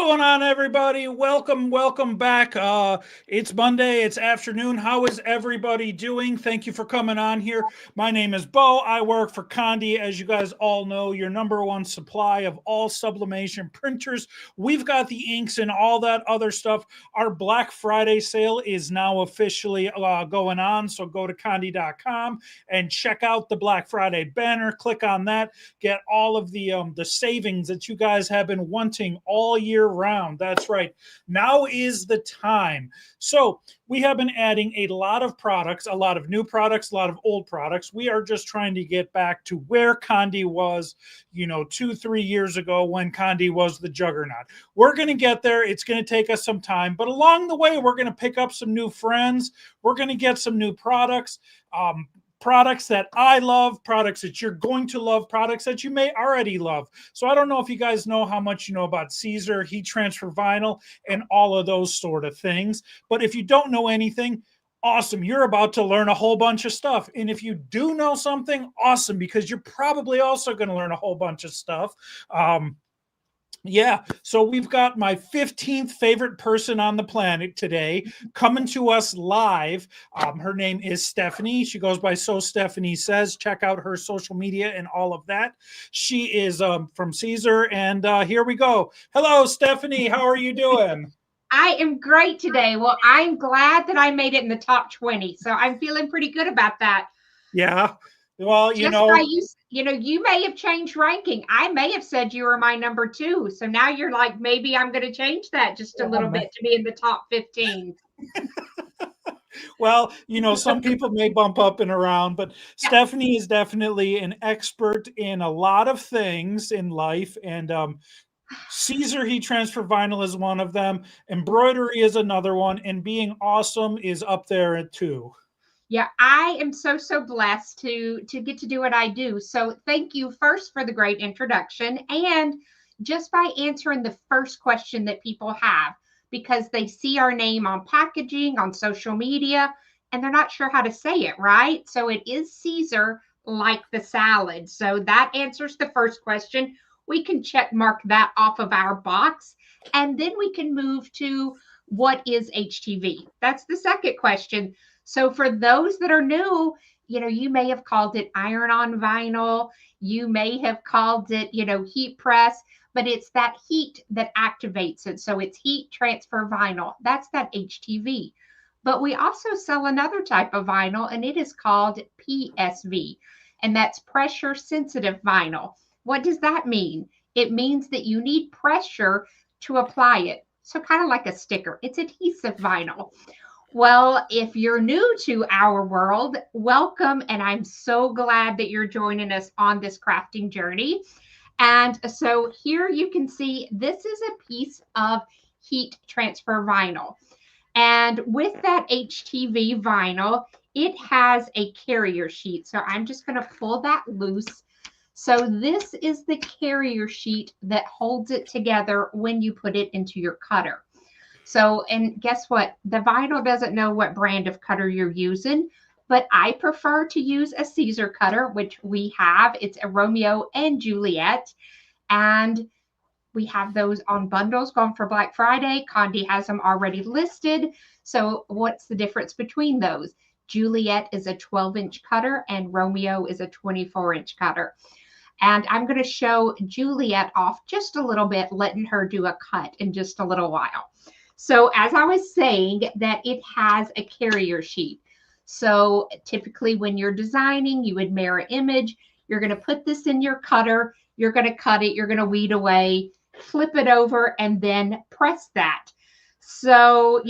going on, everybody? Welcome back. It's Monday, it's afternoon. How is everybody doing? Thank you for coming on here. My name is Bo. I work for Condi, as you guys all know, your number one supply of all sublimation printers. We've got the inks and all that other stuff. Our Black Friday sale is now officially going on, so go to condi.com and check out the Black Friday banner. Click on that, get all of the savings that you guys have been wanting all year round. That's right. Now is the time. So we have been adding a lot of products, a lot of new products, a lot of old products. We are just trying to get back to where Condi was, 2-3 years ago when Condi was the juggernaut. We're going to get there. It's going to take us some time, but along the way, we're going to pick up some new friends. We're going to get some new products. Products that I love, products that you're going to love, products that you may already love. So I don't know if you guys know how much you know about Siser, heat transfer vinyl, and all of those sort of things. But if you don't know anything, awesome. You're about to learn a whole bunch of stuff. And if you do know something, awesome, because you're probably also going to learn a whole bunch of stuff. Yeah, so we've got my 15th favorite person on the planet today coming to us live. Her name is Stephanie. She goes by So Stephanie Says. Check out her social media and all of that. She is from Siser, and here we go. Hello, Stephanie. How are you doing? I am great today. Well, I'm glad that I made it in the top 20. So I'm feeling pretty good about that. Yeah. Well, Just by you may have changed ranking. I may have said you were my number 2. So now you're like, maybe I'm going to change that just a little bit to be in the top 15. Well, some people may bump up and around, but Yeah. Stephanie is definitely an expert in a lot of things in life. And Siser heat transfer vinyl is one of them. Embroidery is another one. And being awesome is up there too. Yeah, I am so blessed to get to do what I do. So thank you first for the great introduction and just by answering the first question that people have because they see our name on packaging, on social media, and they're not sure how to say it, right? So it is Siser like the salad. So that answers the first question. We can check mark that off of our box and then we can move to what is HTV? That's the second question. So for those that are new, you may have called it iron on vinyl. You may have called it, heat press, but it's that heat that activates it. So it's heat transfer vinyl. That's that HTV. But we also sell another type of vinyl and it is called PSV. And that's pressure sensitive vinyl. What does that mean? It means that you need pressure to apply it. So kind of like a sticker. It's adhesive vinyl. Well, if you're new to our world, welcome. And I'm so glad that you're joining us on this crafting journey. And so here you can see this is a piece of heat transfer vinyl. And with that HTV vinyl, it has a carrier sheet. So I'm just going to pull that loose. So this is the carrier sheet that holds it together when you put it into your cutter. So, and guess what? The vinyl doesn't know what brand of cutter you're using, but I prefer to use a Siser cutter, which we have. It's a Romeo and Juliet. And we have those on bundles going for Black Friday. Condi has them already listed. So what's the difference between those? Juliet is a 12-inch cutter and Romeo is a 24-inch cutter. And I'm going to show Juliet off just a little bit, letting her do a cut in just a little while. So as I was saying, that it has a carrier sheet. So typically when you're designing, you would mirror image. You're going to put this in your cutter. You're going to cut it. You're going to weed away, flip it over, and then press that. So,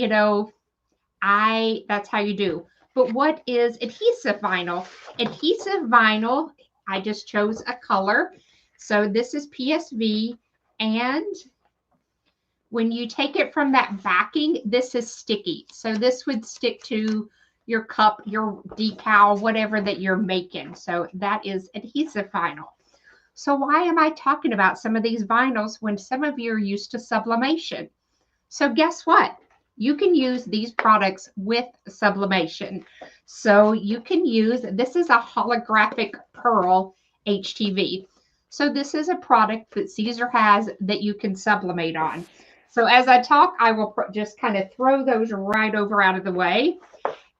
that's how you do. But what is adhesive vinyl? Adhesive vinyl, I just chose a color. So this is PSV, and when you take it from that backing, this is sticky. So this would stick to your cup, your decal, whatever that you're making. So that is adhesive vinyl. So why am I talking about some of these vinyls when some of you are used to sublimation? So guess what? You can use these products with sublimation. So you can use, this is a holographic pearl HTV. So this is a product that Siser has that you can sublimate on. So as I talk, I will just kind of throw those right over out of the way.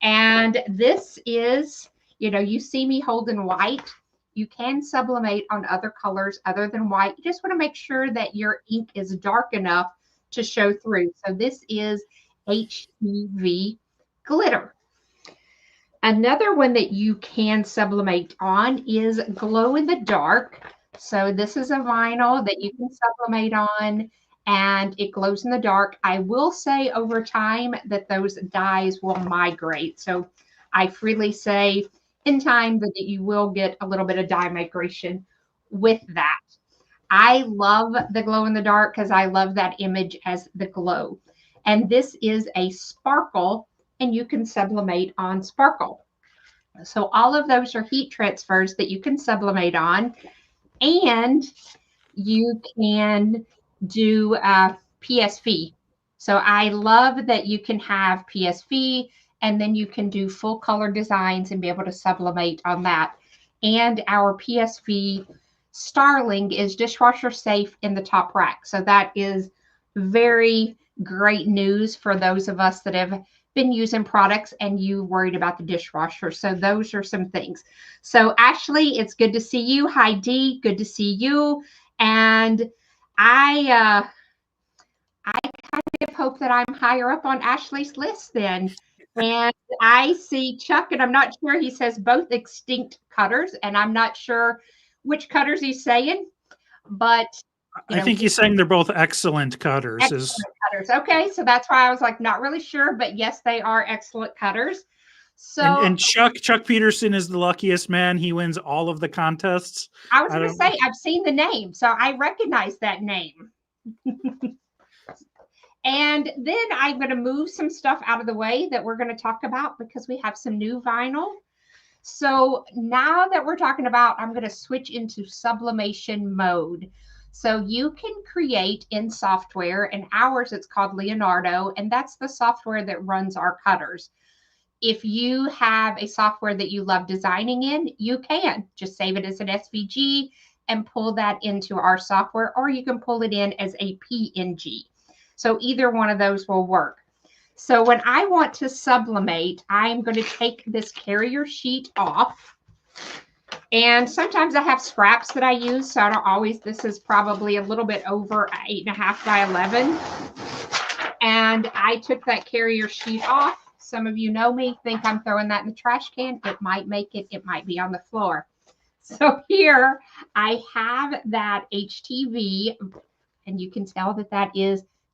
And this is, you see me holding white. You can sublimate on other colors other than white. You just want to make sure that your ink is dark enough to show through. So this is HTV glitter. Another one that you can sublimate on is glow in the dark. So this is a vinyl that you can sublimate on and it glows in the dark. I will say over time that those dyes will migrate. So I freely say in time that you will get a little bit of dye migration with that. I love the glow in the dark because I love that image as the glow. And this is a sparkle and you can sublimate on sparkle. So all of those are heat transfers that you can sublimate on. And you can do PSV. So I love that you can have PSV and then you can do full color designs and be able to sublimate on that. And our PSV Starling is dishwasher safe in the top rack. So that is very great news for those of us that have been using products and you worried about the dishwasher. So those are some things. So Ashley, it's good to see you. Hi Dee, good to see you. And I kind of hope that I'm higher up on Ashley's list then. And I see Chuck, and I'm not sure, he says both extinct cutters, and I'm not sure which cutters he's saying, but I think he's saying they're both excellent cutters. Excellent cutters. Okay, so that's why I was like not really sure, but yes, they are excellent cutters. So and Chuck Peterson is the luckiest man. He wins all of the contests. I was going to say I've seen the name, so I recognize that name. And then I'm going to move some stuff out of the way that we're going to talk about because we have some new vinyl. So now that we're talking about, I'm going to switch into sublimation mode. So you can create in software, and ours it's called Leonardo, and that's the software that runs our cutters. If you have a software that you love designing in, you can just save it as an SVG and pull that into our software, or you can pull it in as a PNG. So either one of those will work. So when I want to sublimate, I'm going to take this carrier sheet off. And sometimes I have scraps that I use, so I don't always, this is probably a little bit over 8.5 by 11. And I took that carrier sheet off. Some of you know me, think I'm throwing that in the trash can. It might make it, it might be on the floor. So here I have that HTV, and you can tell that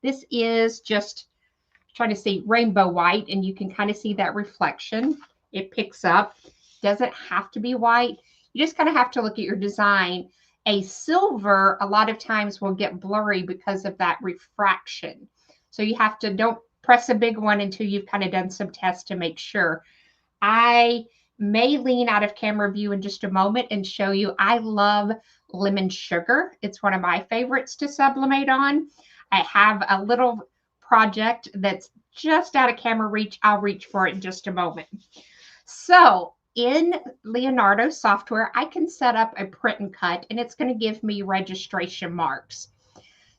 this is just trying to see rainbow white, and you can kind of see that reflection. It picks up. Doesn't have to be white. You just kind of have to look at your design. A silver, a lot of times will get blurry because of that refraction. So you have to, don't press a big one until you've kind of done some tests to make sure. I may lean out of camera view in just a moment and show you. I love lemon sugar. It's one of my favorites to sublimate on. I have a little project that's just out of camera reach. I'll reach for it in just a moment. So in Leonardo software, I can set up a print and cut, and it's going to give me registration marks.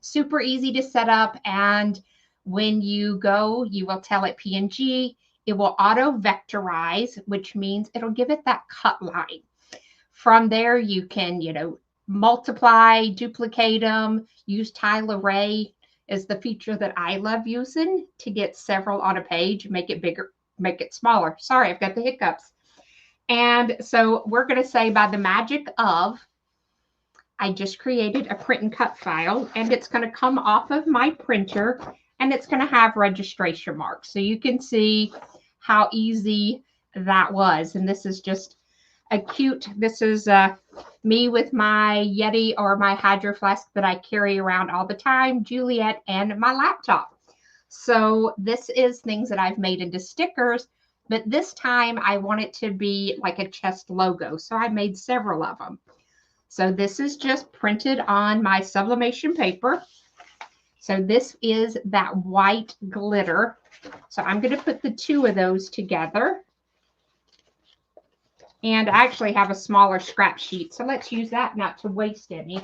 Super easy to set up, and when you go, you will tell it PNG. It will auto vectorize, which means it'll give it that cut line. From there, you can, multiply, duplicate them, use tile array is the feature that I love using to get several on a page, make it bigger, make it smaller. Sorry, I've got the hiccups. And so we're going to say by the magic of, I just created a print and cut file, and it's going to come off of my printer, and it's going to have registration marks. So you can see how easy that was. And this is just a cute, this is me with my Yeti or my Hydro Flask that I carry around all the time, Juliet, and my laptop. So this is things that I've made into stickers, but this time I want it to be like a chest logo. So I made several of them. So this is just printed on my sublimation paper. So this is that white glitter. So I'm going to put the two of those together. And I actually have a smaller scrap sheet. So let's use that not to waste any.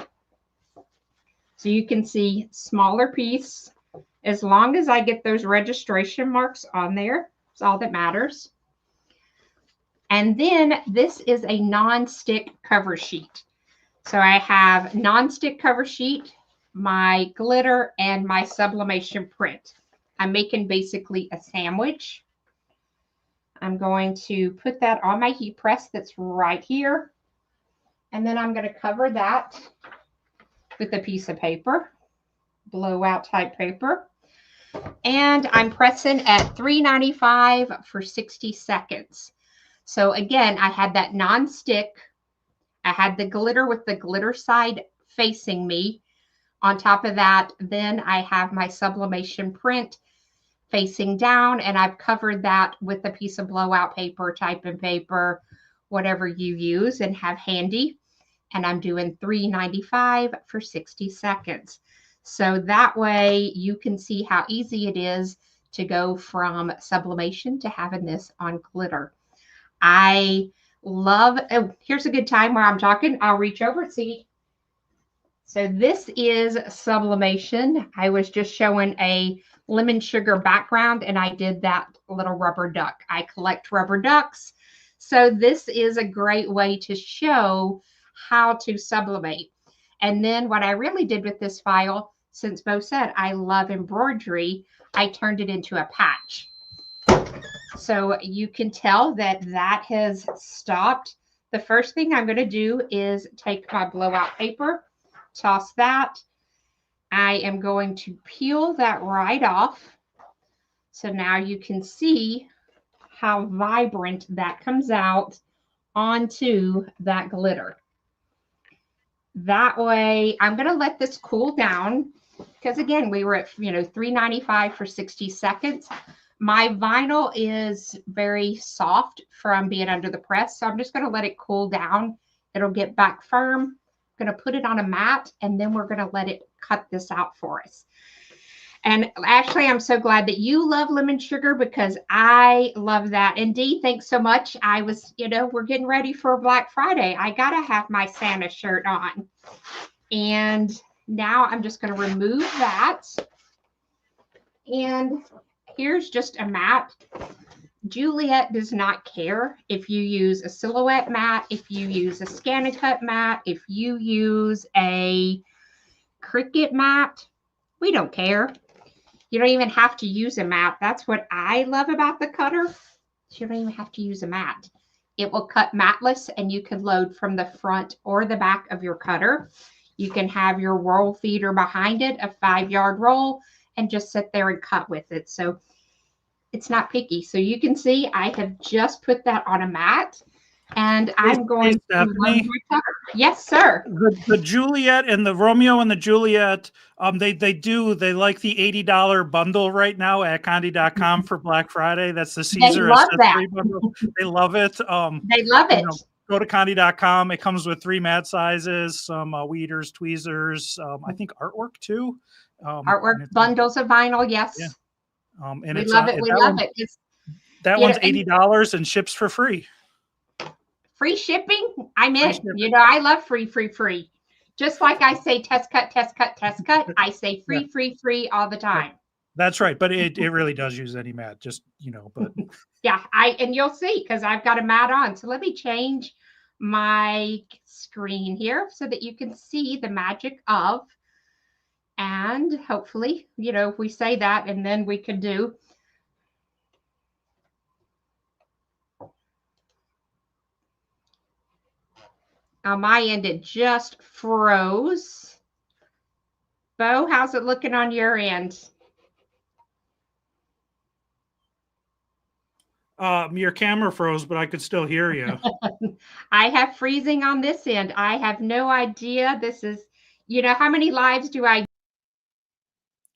So you can see smaller piece. As long as I get those registration marks on there, it's all that matters. And then this is a non-stick cover sheet. So I have non-stick cover sheet, my glitter, and my sublimation print. I'm making basically a sandwich. I'm going to put that on my heat press that's right here. And then I'm going to cover that with a piece of paper, blowout type paper. And I'm pressing at 395 for 60 seconds. So again, I had that non-stick. I had the glitter with the glitter side facing me. On top of that, then I have my sublimation print facing down, and I've covered that with a piece of blowout paper, typing paper, whatever you use and have handy. And I'm doing 395 for 60 seconds. So that way you can see how easy it is to go from sublimation to having this on glitter. I love, oh, here's a good time where I'm talking. I'll reach over and see. So this is sublimation. I was just showing a lemon sugar background, and I did that little rubber duck. I collect rubber ducks. So this is a great way to show how to sublimate. And then what I really did with this file, since Bo said I love embroidery, I turned it into a patch. So you can tell that that has stopped. The first thing I'm going to do is take my blowout paper, toss that. I am going to peel that right off. So now you can see how vibrant that comes out onto that glitter. That way, I'm going to let this cool down because again, we were at 395 for 60 seconds. My vinyl is very soft from being under the press, so I'm just going to let it cool down. It'll get back firm. I'm going to put it on a mat, and then we're going to let it cut this out for us. And actually, I'm so glad that you love lemon sugar because I love that. And Dee, thanks so much. I was, we're getting ready for Black Friday. I got to have my Santa shirt on. And now I'm just going to remove that. And here's just a mat. Juliet does not care if you use a silhouette mat, if you use a ScanNCut mat, if you use a Cricut mat. We don't care. You don't even have to use a mat. That's what I love about the cutter. You don't even have to use a mat. It will cut matless, and you can load from the front or the back of your cutter. You can have your roll feeder behind it, a 5-yard roll, and just sit there and cut with it. So it's not picky. So you can see I have just put that on a mat, and I'm going to load my cutter. Yes, sir. The Juliet and the Romeo and the Juliet, they like the $80 bundle right now at Condi.com for Black Friday. That's the Siser accessory bundle. They love it. They love it. Go to Condi.com. It comes with 3 mat sizes, some weeders, tweezers, I think artwork too. Artwork, bundles of vinyl, yes. Yeah. And we love it. We love it. That one's $80 and ships for free. Free shipping? I'm in. I love free. Just like I say test cut. I say free all the time. That's right. But it really does use any mat, just, but. Yeah, and you'll see because I've got a mat on. So let me change my screen here so that you can see the magic of, and hopefully, if we say that, and then we could do. On my end, it just froze. Bo, how's it looking on your end? Your camera froze, but I could still hear you. I have freezing on this end. I have no idea. This is, how many lives do I?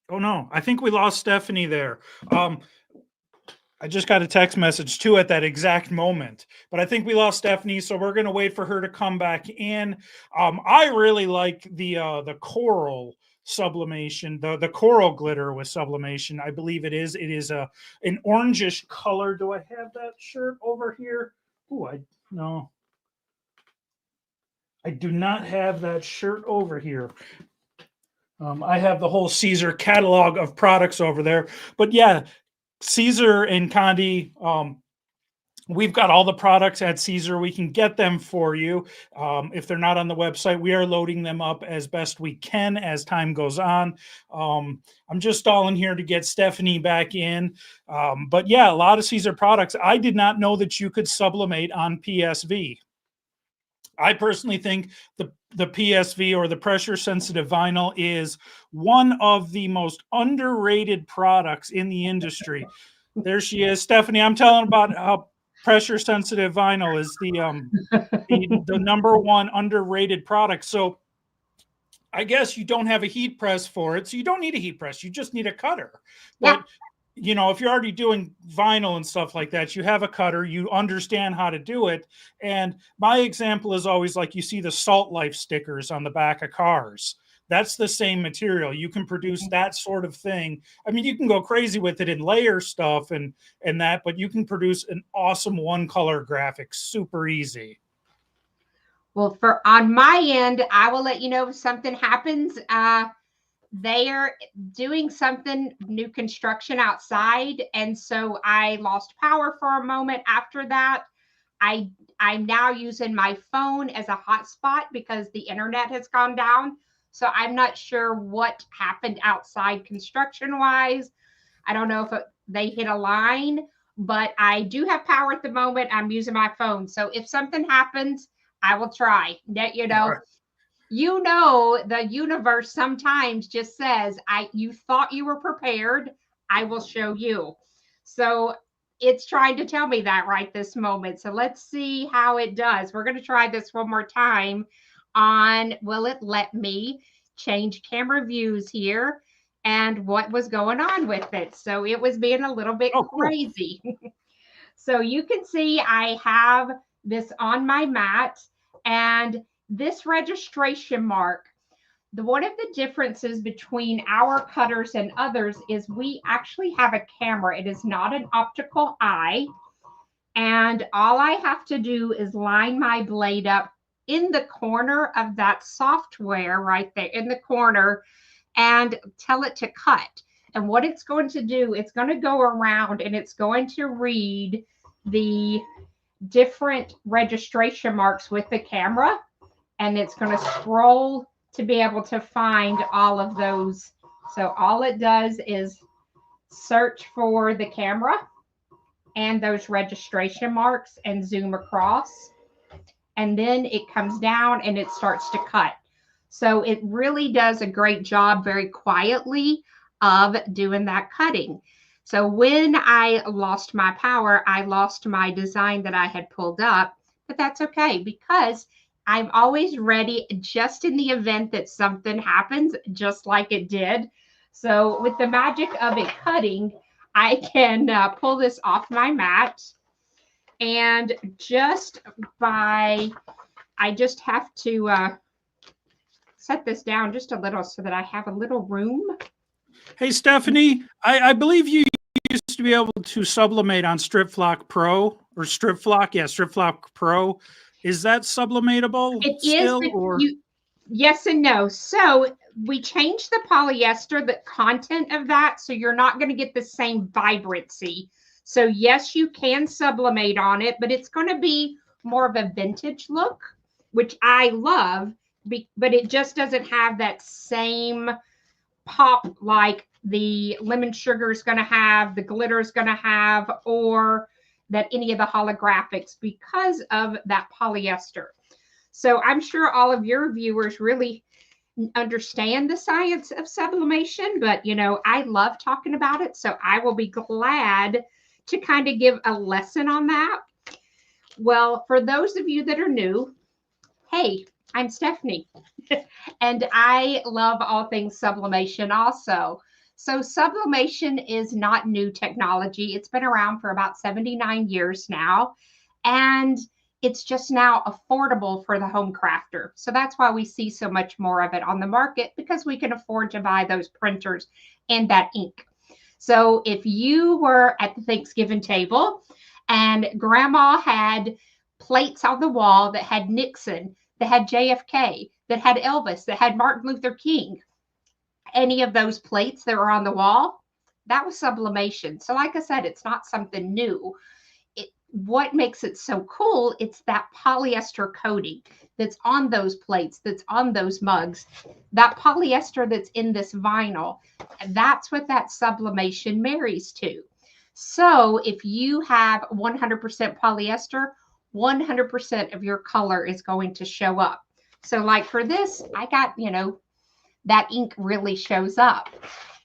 Oh, no. I think we lost Stephanie there. I just got a text message too at that exact moment, but I think we lost Stephanie, so we're going to wait for her to come back in. I really like the coral sublimation, the coral glitter with sublimation. I believe it is an orangish color. Do I have that shirt over here? Oh, no. I do not have that shirt over here. I have the whole Siser catalog of products over there. But yeah, Siser and Condi, we've got all the products at Siser. We can get them for you. If they're not on the website, we are loading them up as best we can as time goes on. I'm just stalling here to get Stephanie back in. But yeah, a lot of Siser products. I did not know that you could sublimate on PSV. I personally think the PSV, or the pressure sensitive vinyl, is one of the most underrated products in the industry. There she is, Stephanie. I'm telling about how pressure sensitive vinyl is the number one underrated product. So I guess you don't have a heat press for it, so you don't need a heat press. You just need a cutter. Yeah. But if you're already doing vinyl and stuff like that, you have a cutter, you understand how to do it. And my example is always like, you see the Salt Life stickers on the back of cars. That's the same material. You can produce that sort of thing. I mean, you can go crazy with it and layer stuff and that, but you can produce an awesome one color graphic super easy. Well, for on my end, I will let you know if something happens. They are doing something new construction outside, and so I lost power for a moment after that. I'm now using my phone as a hotspot because the internet has gone down. So I'm not sure what happened outside construction wise. I don't know if they hit a line, but I do have power at the moment. I'm using my phone. So if something happens, I will try. Right. The universe sometimes just says, you thought you were prepared, I will show you. So it's trying to tell me that right this moment. So let's see how it does. We're going to try this one more time will it let me change camera views here and what was going on with it. So it was being a little bit Oh, cool. crazy. So you can see I have this on my mat, and this registration mark. One of the differences between our cutters and others is we actually have a camera. It is not an optical eye. And all I have to do is line my blade up in the corner of that software right there in the corner and tell it to cut. And what it's going to do, it's going to go around and it's going to read the different registration marks with the camera, and it's going to scroll to be able to find all of those. So all it does is search for the camera and those registration marks and zoom across. And then it comes down and it starts to cut. So it really does a great job very quietly of doing that cutting. So when I lost my power, I lost my design that I had pulled up, but that's okay because I'm always ready just in the event that something happens, just like it did. So with the magic of it cutting, I can pull this off my mat, and I just have to set this down just a little so that I have a little room. Hey, Stephanie, I believe you used to be able to sublimate on Strip Flock Pro or Strip Flock. Yeah, Strip Flock Pro. Is that sublimatable It is, still, but or? yes and no. So we changed the polyester, the content of that, so you're not going to get the same vibrancy. So yes, you can sublimate on it, but it's going to be more of a vintage look, which I love, but it just doesn't have that same pop like the lemon sugar is going to have, the glitter is going to have, or that any of the holographics because of that polyester. So I'm sure all of your viewers really understand the science of sublimation, but I love talking about it. So I will be glad to kind of give a lesson on that. Well, for those of you that are new, hey, I'm Stephanie, and I love all things sublimation also. So sublimation is not new technology. It's been around for about 79 years now, and it's just now affordable for the home crafter. So that's why we see so much more of it on the market, because we can afford to buy those printers and that ink. So if you were at the Thanksgiving table and grandma had plates on the wall that had Nixon, that had JFK, that had Elvis, that had Martin Luther King, any of those plates that were on the wall, that was sublimation. So like I said, it's not something new. What makes it so cool, it's that polyester coating that's on those plates, that's on those mugs, that polyester that's in this vinyl. That's what that sublimation marries to. So if you have 100% polyester, 100% of your color is going to show up. So like for this, I got, that ink really shows up.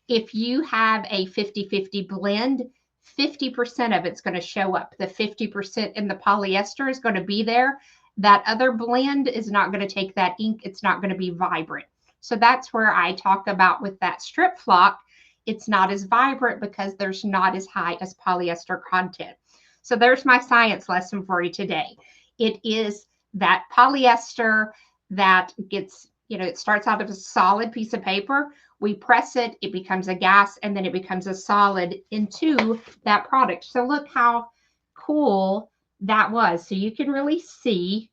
If you have a 50-50 blend, 50% of it's going to show up. The 50% in the polyester is going to be there. That other blend is not going to take that ink. It's not going to be vibrant. So that's where I talk about with that strip flock, it's not as vibrant because there's not as high as polyester content. So there's my science lesson for you today. It is that polyester that gets, it starts out as a solid piece of paper. We press it, it becomes a gas, and then it becomes a solid into that product. So look how cool that was. So you can really see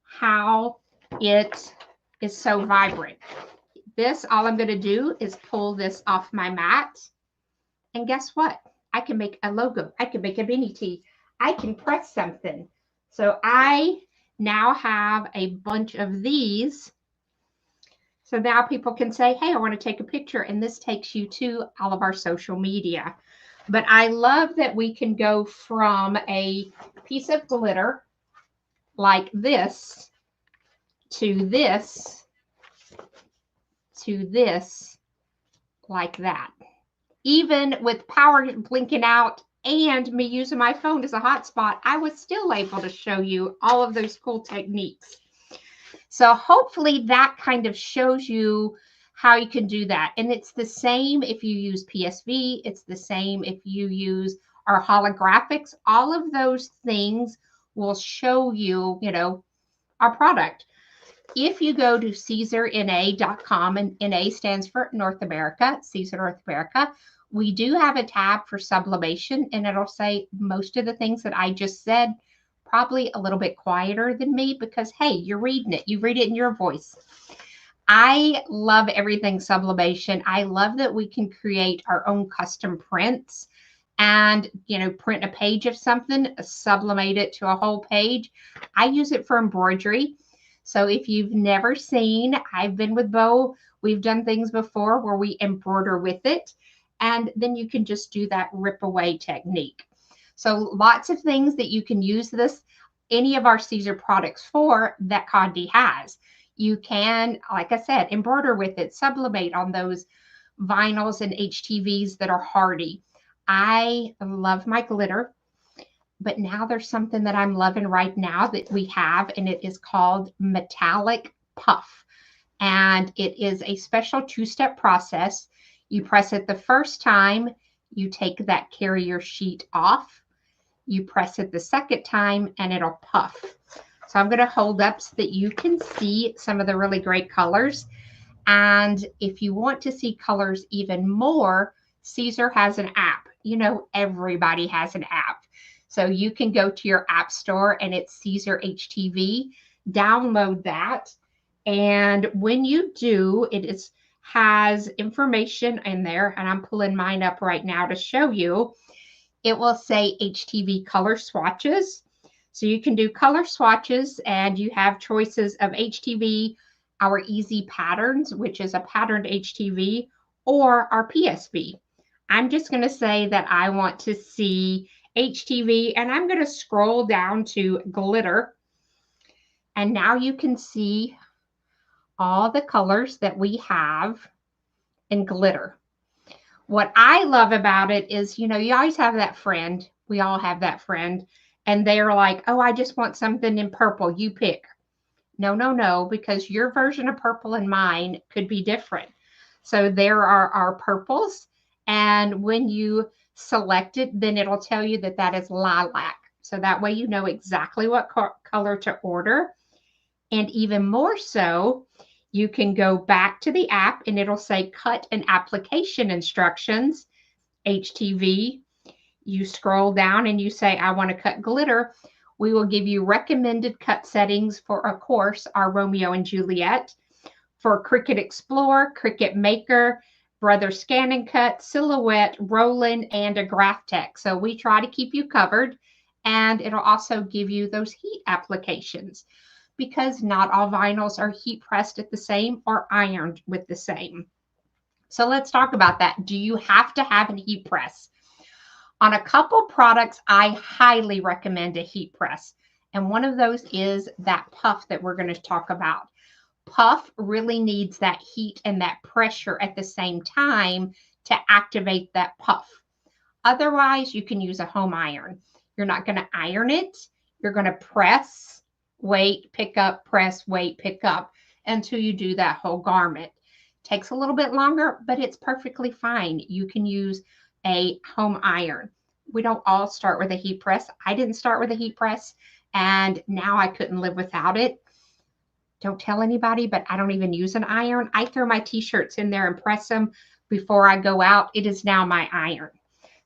how it is so vibrant. This, all I'm going to do is pull this off my mat. And guess what? I can make a logo. I can make a mini tee. I can press something. So I now have a bunch of these. So now people can say, hey, I want to take a picture. And this takes you to all of our social media. But I love that we can go from a piece of glitter like this to this like that. Even with power blinking out and me using my phone as a hotspot, I was still able to show you all of those cool techniques. So hopefully that kind of shows you how you can do that. And it's the same if you use PSV. It's the same if you use our holographics. All of those things will show you, our product. If you go to SiserNA.com, and NA stands for North America, Siser North America, we do have a tab for sublimation, and it'll say most of the things that I just said, probably a little bit quieter than me because, hey, you're reading it. You read it in your voice. I love everything sublimation. I love that we can create our own custom prints and, print a page of something, sublimate it to a whole page. I use it for embroidery. So if you've never seen, I've been with Bo, we've done things before where we embroider with it, and then you can just do that rip away technique. So lots of things that you can use any of our Siser products for that Condi has. You can, like I said, embroider with it, sublimate on those vinyls and HTVs that are hardy. I love my glitter. But now there's something that I'm loving right now that we have, and it is called Metallic Puff. And it is a special two-step process. You press it the first time, you take that carrier sheet off. You press it the second time, and it'll puff. So I'm going to hold up so that you can see some of the really great colors. And if you want to see colors even more, Siser has an app. Everybody has an app. So you can go to your app store and it's Siser HTV, download that. And when you do, has information in there, and I'm pulling mine up right now to show you. It will say HTV color swatches. So you can do color swatches, and you have choices of HTV, our easy patterns, which is a patterned HTV, or our PSV. I'm just going to say that I want to see HTV, and I'm going to scroll down to glitter. And now you can see all the colors that we have in glitter. What I love about it is, you always have that friend. We all have that friend. And they're like, oh, I just want something in purple. You pick. No, because your version of purple and mine could be different. So there are our purples. And when you select it, then it'll tell you that that is lilac. So that way you know exactly what color to order. And even more so, you can go back to the app and it'll say cut and application instructions, HTV. You scroll down and you say, I want to cut glitter. We will give you recommended cut settings for, of course, our Romeo and Juliet. for Cricut Explorer, Cricut Maker, Brother Scan and Cut, Silhouette, Roland, and a Graph Tech. So we try to keep you covered, and it'll also give you those heat applications because not all vinyls are heat pressed at the same or ironed with the same. So let's talk about that. Do you have to have a heat press? On a couple products, I highly recommend a heat press. And one of those is that puff that we're going to talk about. Puff really needs that heat and that pressure at the same time to activate that puff. Otherwise, you can use a home iron. You're not going to iron it. You're going to press, wait, pick up, press, wait, pick up until you do that whole garment. Takes a little bit longer, but it's perfectly fine. You can use a home iron. We don't all start with a heat press. I didn't start with a heat press, and now I couldn't live without it. Don't tell anybody, but I don't even use an iron. I throw my t-shirts in there and press them before I go out. It is now my iron.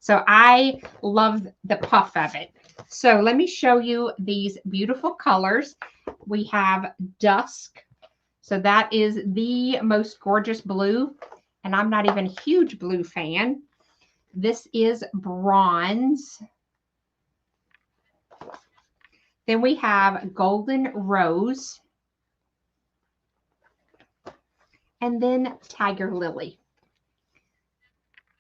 So I love the puff of it. So let me show you these beautiful colors. We have dusk. So that is the most gorgeous blue. And I'm not even a huge blue fan. This is bronze. Then we have golden rose. And then tiger lily.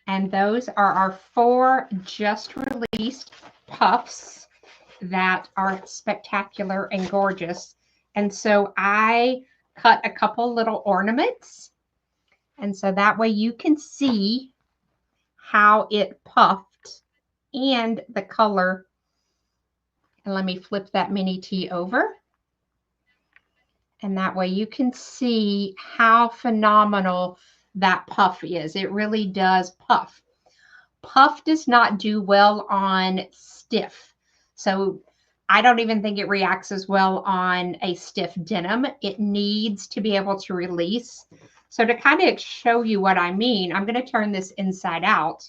And those are our 4 just released puffs that are spectacular and gorgeous. And so I cut a couple little ornaments. And so that way you can see how it puffed and the color. And let me flip that mini tee over. And that way you can see how phenomenal that puff is. It really does puff. Puff does not do well on stiff. So I don't even think it reacts as well on a stiff denim. It needs to be able to release. So to kind of show you what I mean, I'm going to turn this inside out.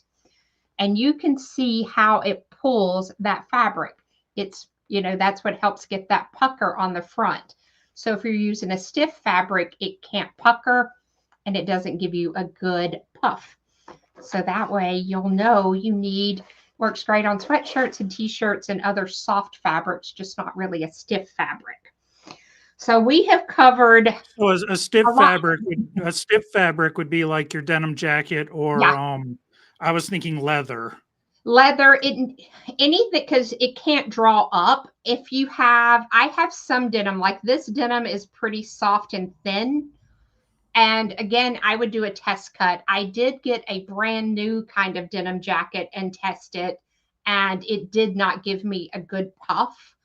And you can see how it pulls that fabric. It's, you know, that's what helps get that pucker on the front. So if you're using a stiff fabric, it can't pucker and it doesn't give you a good puff. So that way you'll know you need, works great on sweatshirts and t-shirts and other soft fabrics, just not really a stiff fabric. So we have covered. So a stiff fabric would be like your denim jacket, or yeah. I was thinking leather. Leather, anything, because it can't draw up. If you have, I have some denim, like this denim is pretty soft and thin. And again, I would do a test cut. I did get a brand new kind of denim jacket and test it, and it did not give me a good puff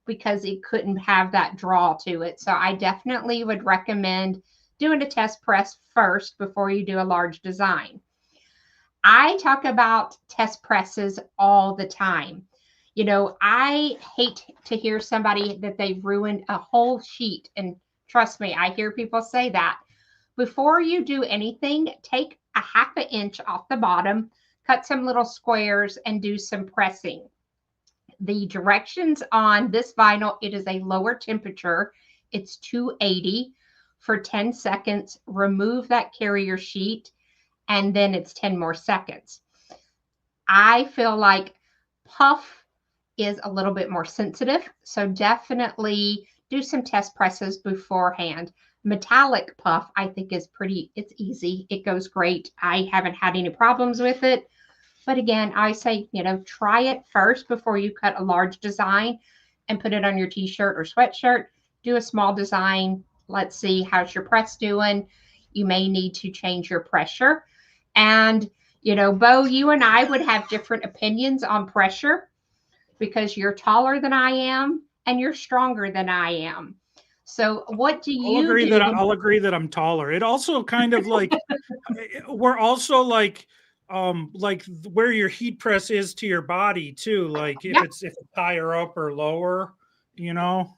because it couldn't have that draw to it. So I definitely would recommend doing a test press first before you do a large design. I talk about test presses all the time. You know, I hate to hear somebody that they've ruined a whole sheet. And trust me, I hear people say that. Before you do anything, take a ½ inch off the bottom, cut some little squares, and do some pressing. The directions on this vinyl, it is a lower temperature. It's 280 for 10 seconds. Remove that carrier sheet, and then it's 10 more seconds. I feel like puff is a little bit more sensitive, so definitely do some test presses beforehand. Metallic puff, I think, is pretty, it's easy. It goes great. I haven't had any problems with it. But again, I say, you know, try it first before you cut a large design and put it on your t-shirt or sweatshirt. Do a small design. Let's see, how's your press doing? You may need to change your pressure. And, you know, Bo, you and I would have different opinions on pressure because you're taller than I am and you're stronger than I am. So what do you do? I'll agree that I'm taller. It also kind of like, we're also like where your heat press is to your body too. Like if it's higher up or lower, you know?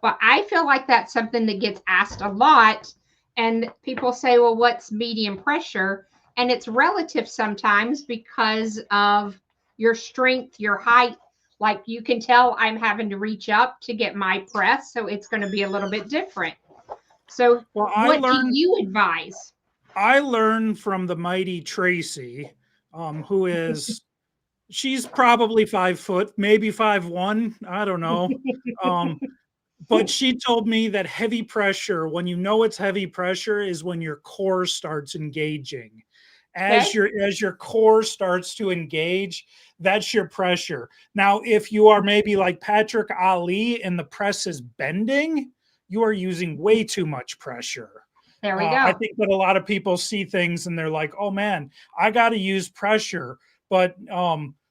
Well, I feel like that's something that gets asked a lot. And people say, well, what's medium pressure? And it's relative sometimes because of your strength, your height. Like you can tell I'm having to reach up to get my press. So it's going to be a little bit different. So Well, what do you advise? I learned from the mighty Tracy, who is she's probably 5 foot, maybe 5'1". I don't know. Um, but she told me that heavy pressure, when you know it's heavy pressure, is when your core starts engaging. Okay. As your core starts to engage, that's your pressure. Now, if you are maybe like Patrick Ali and the press is bending, you are using way too much pressure. There we I go. think that a lot of people see things and they're like, "Oh man, I got to use pressure." But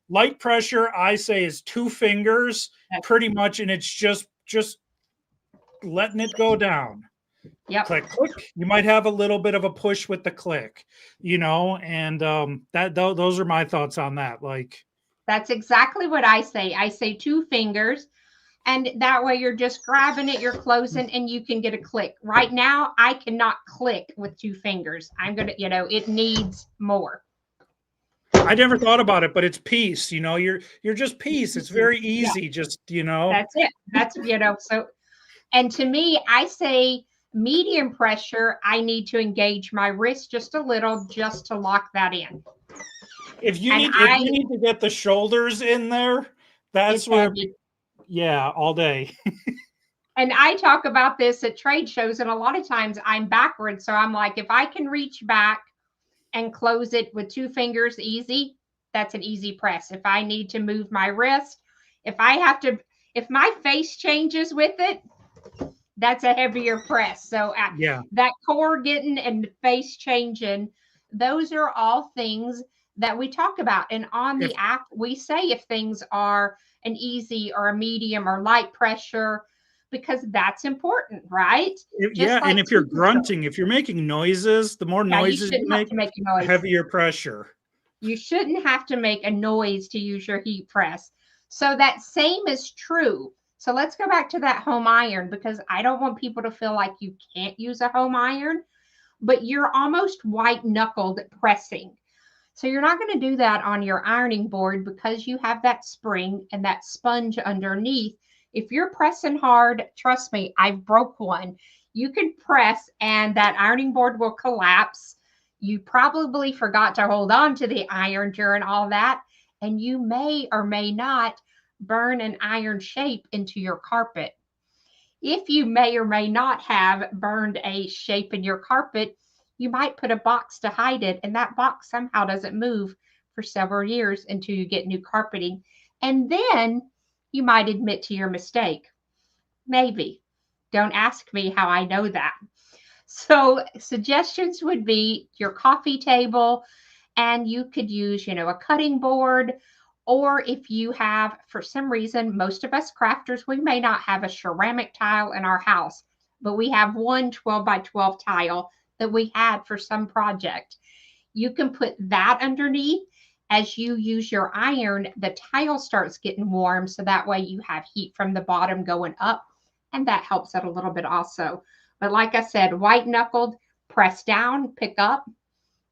light pressure, I say, is two fingers pretty much, and it's just letting it go down. Yep. Click, click. You might have a little bit of a push with the click, and those are my thoughts on that. Like, That's exactly what I say. I say two fingers, and that way you're just grabbing it, you're closing, and you can get a click. Right now, I cannot click with two fingers. I'm gonna, it needs more. I never thought about it, but it's peace. You're just peace. It's very Yeah, easy. Just that's it. That's so. And to me, I say medium pressure. I need to engage my wrist just a little, just to lock that in. And if you need to get the shoulders in there, that's it's where heavy. yeah, all day. And I talk about this at trade shows, and a lot of times I'm backwards. So I'm like, if I can reach back and close it with two fingers easy, that's an easy press. If I need to move my wrist, if my face changes with it, that's a heavier press. So Yeah. that core getting and face changing, those are all things that we talk about. And on If the app, we say if things are an easy or a medium or light pressure, because that's important, right? Yeah, Just and like if you're temperature. grunting, if you're making noises, the more Yeah, you noises you shouldn't have make, to make a the noise. heavier pressure. You shouldn't have to make a noise to use your heat press. So that same is true. So let's go back to that home iron, because I don't want people to feel like you can't use a home iron, but you're almost white knuckled pressing. So you're not going to do that on your ironing board because you have that spring and that sponge underneath. If you're pressing hard, trust me, I broke one. You can press and that ironing board will collapse. You probably forgot to hold on to the iron during all that, and you may or may not burn an iron shape into your carpet. If you may or may not have burned a shape in your carpet, you might put a box to hide it, and that box somehow doesn't move for several years until you get new carpeting. And then you might admit to your mistake. Maybe. Don't ask me how I know that. So, suggestions would be your coffee table, and you could use, a cutting board. Or if you have, for some reason, most of us crafters, we may not have a ceramic tile in our house, but we have one 12 by 12 tile that we had for some project. You can put that underneath. As you use your iron, the tile starts getting warm. So that way you have heat from the bottom going up, and that helps it a little bit also. But like I said, white knuckled, press down, pick up,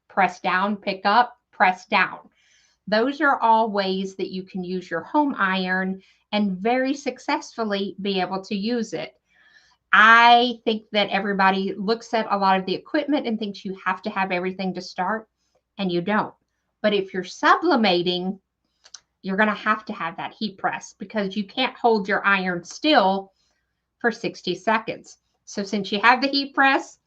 press down, pick up, press down. Those are all ways that you can use your home iron and very successfully be able to use it. I think that everybody looks at a lot of the equipment and thinks you have to have everything to start, and you don't. But if you're sublimating, you're going to have that heat press, because you can't hold your iron still for 60 seconds. So since you have the heat press,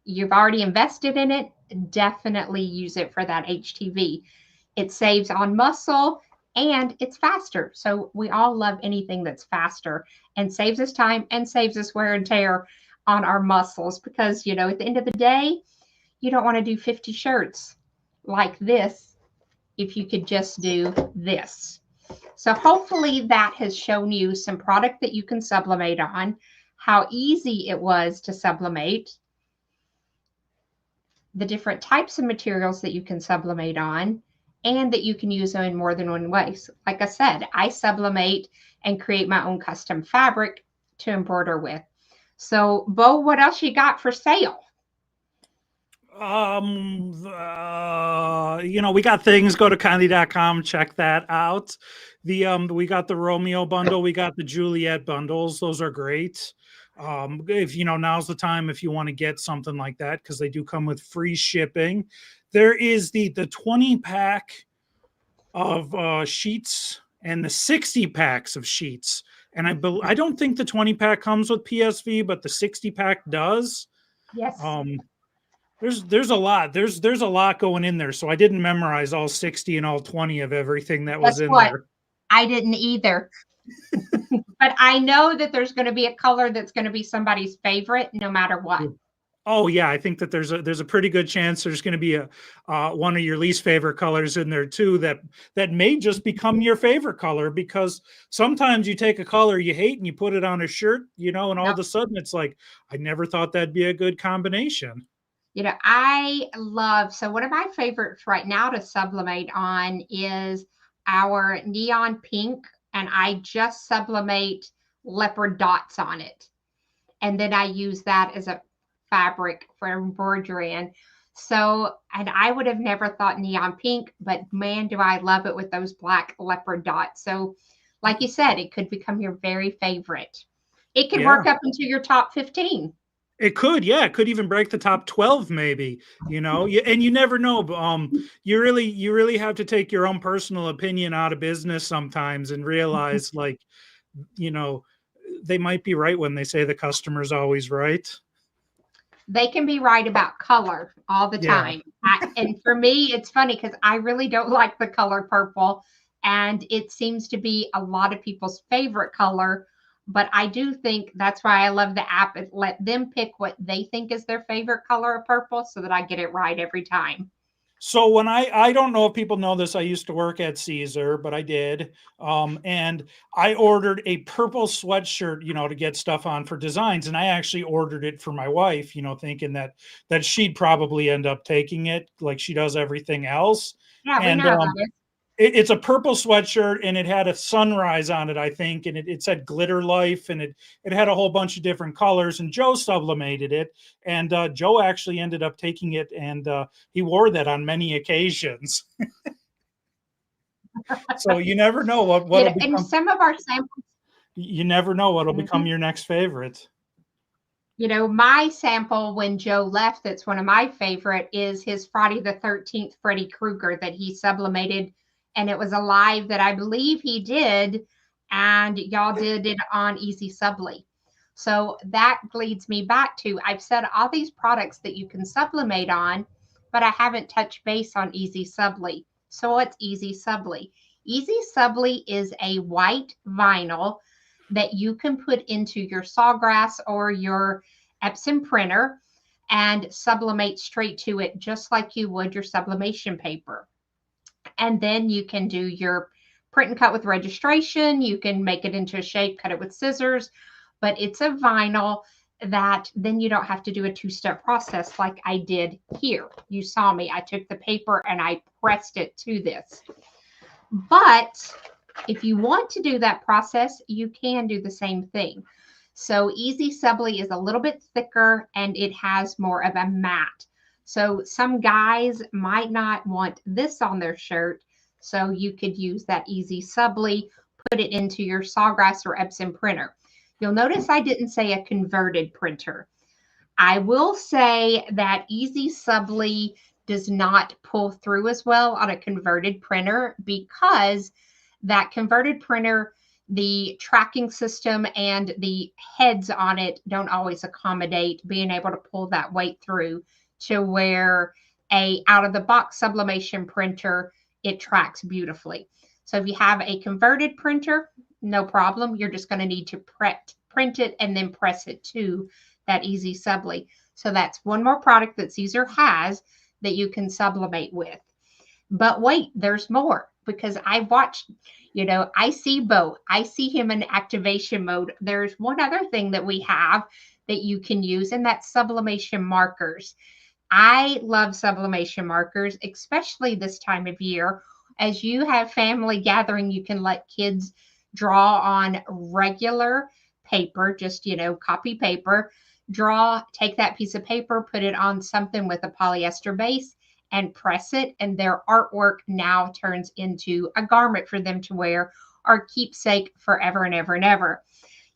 you've already invested in it, definitely use it for that HTV. It saves on muscle and it's faster. So we all love anything that's faster and saves us time and saves us wear and tear on our muscles, because, at the end of the day, you don't want to do 50 shirts like this if you could just do this. So hopefully that has shown you some product that you can sublimate on, how easy it was to sublimate, the different types of materials that you can sublimate on, and that you can use them in more than one way. So, like I said, I sublimate and create my own custom fabric to embroider with. So, Bo, what else you got for sale? We got things. Go to Condi.com, check that out. We got the Romeo bundle, we got the Juliet bundles. Those are great. If now's the time if you want to get something like that, because they do come with free shipping. There is the 20 pack of sheets and the 60 packs of sheets. And I don't think the 20 pack comes with PSV, but the 60 pack does. Yes. Um, there's a lot. There's a lot going in there. So I didn't memorize all 60 and all 20 of everything that was Guess in what? there. I didn't either. But I know that there's going to be a color that's going to be somebody's favorite no matter what. Oh yeah, I think that there's a pretty good chance there's going to be a one of your least favorite colors in there too that may just become your favorite color, because sometimes you take a color you hate and you put it on a shirt, and all Yep. of a sudden it's like, I never thought that'd be a good combination. I love, so one of my favorites right now to sublimate on is our neon pink, and I just sublimate leopard dots on it. And then I use that as a fabric for embroidery. And I would have never thought neon pink, but man, do I love it with those black leopard dots. So, like you said, it could become your very favorite. It could Yeah, work up into your top 15. it could. Yeah, it could even break the top 12 maybe, and you never know. But you really have to take your own personal opinion out of business sometimes and realize, like, you know, they might be right when they say the customer's always right. They can be right about color all the Yeah. time. And for me, it's funny because I really don't like the color purple. And it seems to be a lot of people's favorite color. But I do think that's why I love the app. It let them pick what they think is their favorite color of purple so that I get it right every time. So when I don't know if people know this, I used to work at Siser, but I did. And I ordered a purple sweatshirt, to get stuff on for designs. And I actually ordered it for my wife, thinking that she'd probably end up taking it like she does everything else. Yeah, we know And how that is. it's a purple sweatshirt, and it had a sunrise on it, I think, and it said Glitter Life, and it had a whole bunch of different colors. And Joe sublimated it, and Joe actually ended up taking it, and he wore that on many occasions. So you never know what'll And become. some of our samples, You never know what'll become mhm. your next favorite. My sample when Joe left, that's one of my favorite, is his Friday the 13th Freddy Krueger that he sublimated. And it was a live that I believe he did. And y'all did it on Easy Subly. So that leads me back to I've said all these products that you can sublimate on, but I haven't touched base on Easy Subly. So what's Easy Subly? Easy Subly is a white vinyl that you can put into your Sawgrass or your Epson printer and sublimate straight to it, just like you would your sublimation paper. And then you can do your print and cut with registration. You can make it into a shape, cut it with scissors, but it's a vinyl that then you don't have to do a two-step process like I did here. You saw me. I took the paper and I pressed it to this. But if you want to do that process, you can do the same thing. So Easy Subly is a little bit thicker and it has more of a matte. So some guys might not want this on their shirt. So you could use that Easy Subly, put it into your Sawgrass or Epson printer. You'll notice I didn't say a converted printer. I will say that Easy Subly does not pull through as well on a converted printer because that converted printer, the tracking system and the heads on it don't always accommodate being able to pull that weight through to where a out of the box sublimation printer, it tracks beautifully. So if you have a converted printer, no problem. You're just going to need to print it and then press it to that Easy Subly. So that's one more product that Siser has that you can sublimate with. But wait, there's more because I watched, I see Bo. I see him in activation mode. There's one other thing that we have that you can use, and that's sublimation markers. I love sublimation markers, especially this time of year. As you have family gathering, you can let kids draw on regular paper, just, copy paper, take that piece of paper, put it on something with a polyester base and press it. And their artwork now turns into a garment for them to wear or keepsake forever and ever and ever.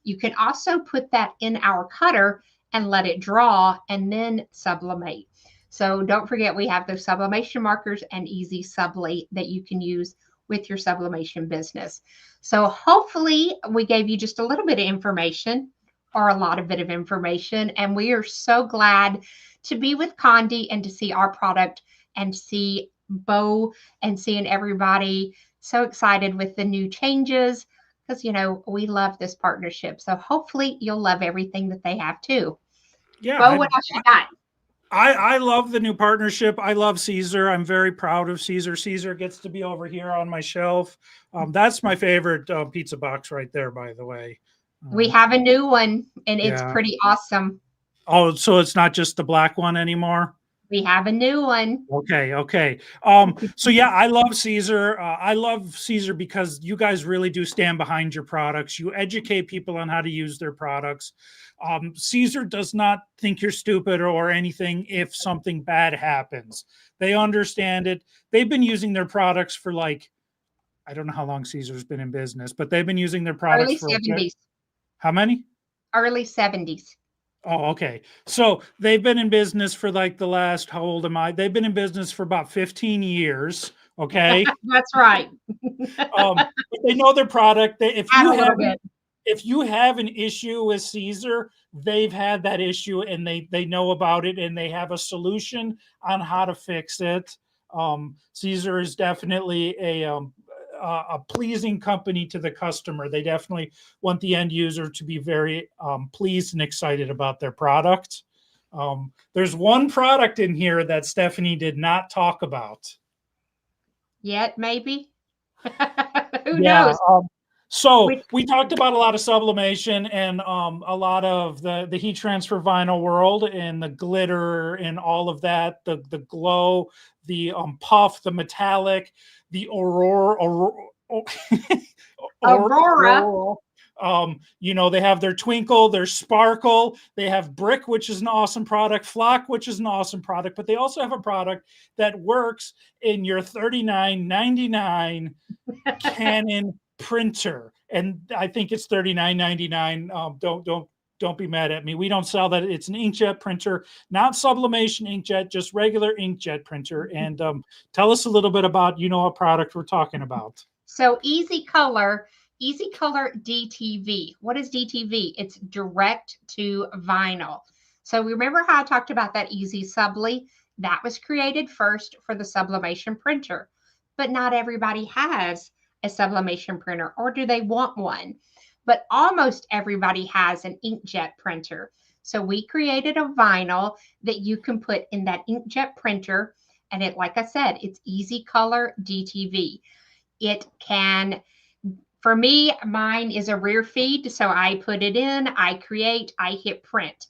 You can also put that in our cutter and let it draw and then sublimate. So don't forget, we have those sublimation markers and easy sublate that you can use with your sublimation business. So hopefully we gave you just a little bit of information or a lot of bit of information. And we are so glad to be with Condi and to see our product and see Bo and seeing everybody so excited with the new changes because, we love this partnership. So hopefully you'll love everything that they have too. Yeah, Bo, what else you got? I love the new partnership. I love Siser. I'm very proud of Siser. Siser gets to be over here on my shelf. That's my favorite pizza box right there, by the way. We have a new one and it's Yeah. pretty awesome. Oh, so it's not just the black one anymore? We have a new one. Okay. So yeah, I love Siser. I love Siser because you guys really do stand behind your products. You educate people on how to use their products. Siser does not think you're stupid or anything if something bad happens. They understand it. They've been using their products for I don't know how long Siser's been in business, but they've been using their products Early for 70s. how many? Early 70s. Oh, okay. So they've been in business for the last, how old am I? They've been in business for about 15 years. Okay. That's right. But they know their product. Add a little bit. If you have an issue with Siser, they've had that issue and they know about it and they have a solution on how to fix it. Siser is definitely a pleasing company to the customer. They definitely want the end user to be very pleased and excited about their product. There's one product in here that Stephanie did not talk about. Yet, maybe. Who Yeah. knows? So Which, we talked about a lot of sublimation and a lot of the heat transfer vinyl world and the glitter and all of that, the glow, the puff, the metallic, the Aurora. they have their twinkle, their sparkle, they have brick, which is an awesome product, flock, which is an awesome product, but they also have a product that works in your $39.99 Canon printer, and I think it's $39.99. Don't be mad at me. We don't sell that. It's an inkjet printer, not sublimation inkjet, just regular inkjet printer. And tell us a little bit about what product we're talking about. So Easy Color DTV. What is DTV? It's direct to vinyl. So remember how I talked about that Easy Subli? That was created first for the sublimation printer, but not everybody has a sublimation printer, or do they want one? But almost everybody has an inkjet printer. So we created a vinyl that you can put in that inkjet printer. And it, like I said, it's Easy Color DTV. It can, for me, mine is a rear feed. So I put it in, I create, I hit print.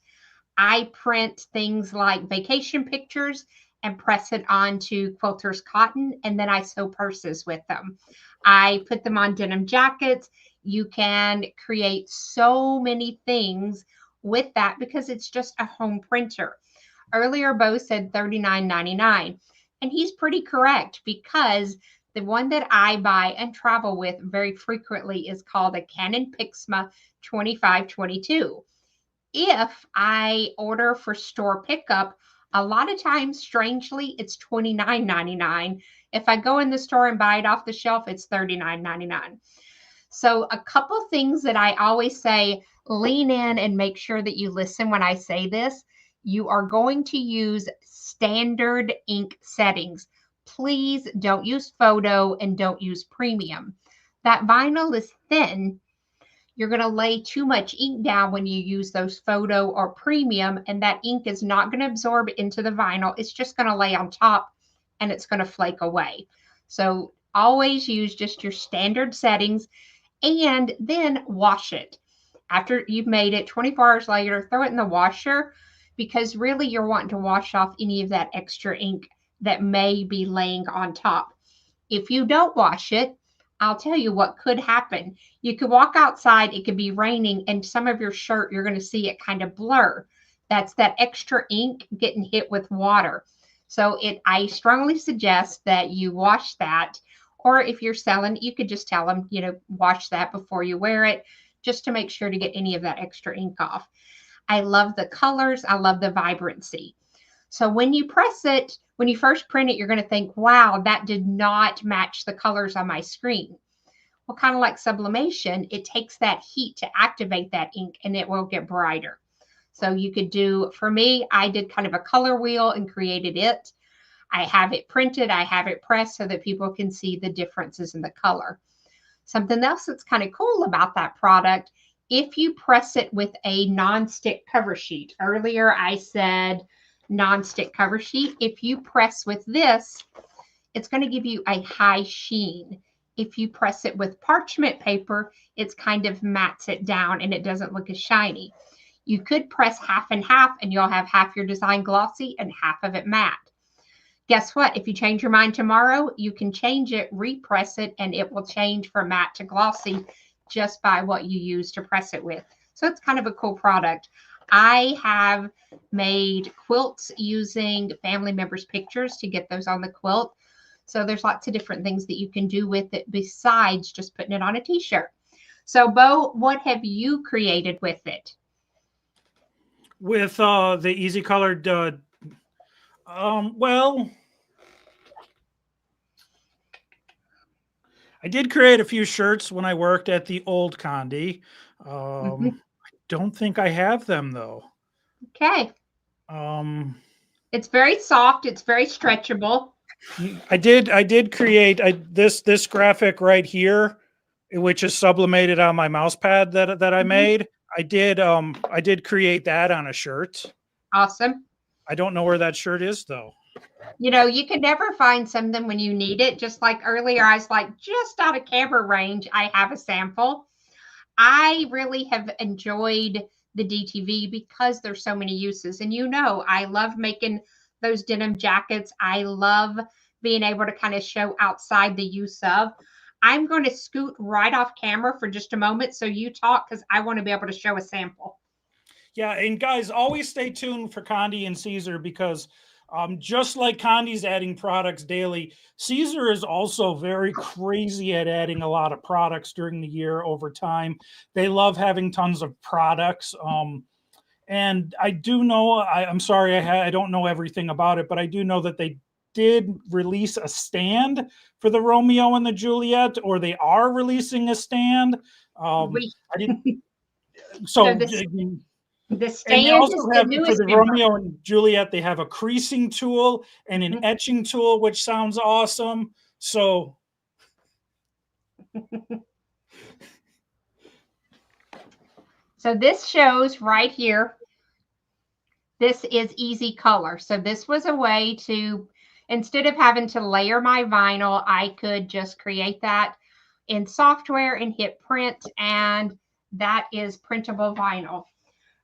I print things like vacation pictures and press it onto quilters cotton, and then I sew purses with them. I put them on denim jackets. You can create so many things with that because it's just a home printer. Earlier, Bo said $39.99, and he's pretty correct because the one that I buy and travel with very frequently is called a Canon Pixma 2522. If I order for store pickup, a lot of times, strangely, it's $29.99. If I go in the store and buy it off the shelf, it's $39.99. So a couple things that I always say, lean in and make sure that you listen when I say this. You are going to use standard ink settings. Please don't use photo and don't use premium. That vinyl is thin. You're going to lay too much ink down when you use those photo or premium, and that ink is not going to absorb into the vinyl. It's just going to lay on top and it's going to flake away. So always use just your standard settings and then wash it. After you've made it 24 hours later, throw it in the washer because really you're wanting to wash off any of that extra ink that may be laying on top. If you don't wash it, I'll tell you what could happen. You could walk outside, it could be raining, and some of your shirt, you're going to see it kind of blur. That's that extra ink getting hit with water. So I strongly suggest that you wash that. Or if you're selling, you could just tell them, wash that before you wear it. just to make sure to get any of that extra ink off. I love the colors. I love the vibrancy. So when you press it, when you first print it, you're going to think, wow, that did not match the colors on my screen. Well, kind of like sublimation, it takes that heat to activate that ink and it will get brighter. So you could do, for me, I did kind of a color wheel and created it. I have it printed, I have it pressed so that people can see the differences in the color. Something else that's kind of cool about that product, if you press it with a non-stick cover sheet. Earlier I said non-stick cover sheet. If you press with this, it's going to give you a high sheen. If you press it with parchment paper, it's kind of mattes it down and it doesn't look as shiny. You could press half and half and you'll have half your design glossy and half of it matte. Guess what? If you change your mind tomorrow, you can change it, repress it, and it will change from matte to glossy just by what you use to press it with. So it's kind of a cool product. I have made quilts using family members' pictures to get those on the quilt. So there's lots of different things that you can do with it besides just putting it on a t-shirt. So Bo, what have you created with it? With the easy colored well, I did create a few shirts when I worked at the old Condi. I don't think I have them though. Okay. It's very soft. It's very stretchable. I did create this graphic right here, which is sublimated on my mouse pad that I made. I did create that on a shirt. Awesome. I don't know where that shirt is though. You know, you can never find something when you need it. Just like earlier, I was like, just out of camera range, I have a sample. I really have enjoyed the DTV because there's so many uses. And you know, I love making those denim jackets. I love being able to kind of show outside the use of. I'm going to scoot right off camera for just a moment so you talk because I want to be able to show a sample. Yeah, and guys, always stay tuned for Condi and Siser because just like Condi's adding products daily, Siser is also very crazy at adding a lot of products during the year over time. They love having tons of products. And I do know, I'm sorry, I don't know everything about it, but I do know that they did release a stand for the Romeo and the Juliet, or they are releasing a stand. I didn't. So the stand and they also is have the for newest the member. Romeo and Juliet, they have a creasing tool and an etching tool, which sounds awesome. So so this shows right here. This is easy color. So this was a way to, instead of having to layer my vinyl, I could just create that in software and hit print, and that is printable vinyl.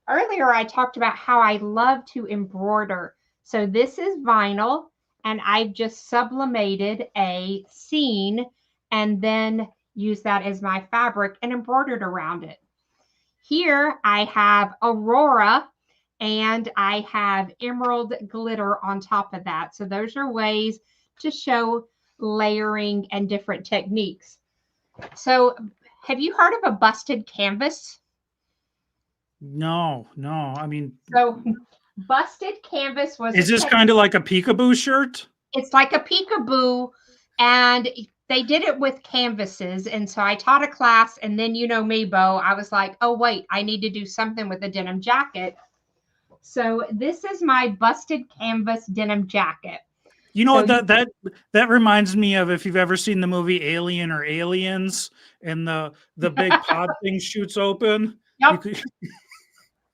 Earlier, I talked about how I love to embroider. So this is vinyl, and I've just sublimated a scene and then used that as my fabric and embroidered around it. Here I have Aurora and I have emerald glitter on top of that. So those are ways to show layering and different techniques. So have you heard of a busted canvas? No. I mean, so busted canvas was. Is this kind of like a peekaboo shirt? It's like a peekaboo, and they did it with canvases. And so I taught a class, and then you know me, Bo, I was like, oh wait, I need to do something with a denim jacket. So this is my busted canvas denim jacket. You know, so that reminds me of, if you've ever seen the movie Alien or Aliens, and the big pod thing shoots open. Yep.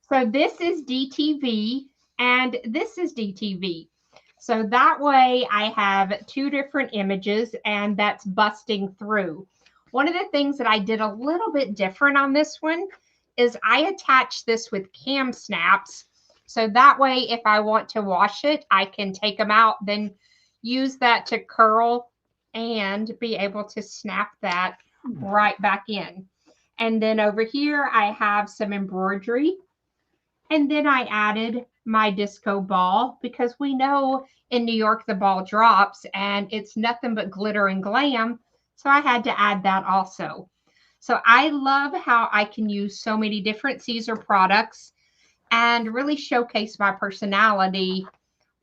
So this is DTV and this is DTV. So that way I have two different images and that's busting through. One of the things that I did a little bit different on this one is I attached this with cam snaps. So that way, if I want to wash it, I can take them out, then use that to curl and be able to snap that right back in. And then over here, I have some embroidery. And then I added my disco ball because we know in New York, the ball drops and it's nothing but glitter and glam. So I had to add that also. So I love how I can use so many different Siser products and really showcase my personality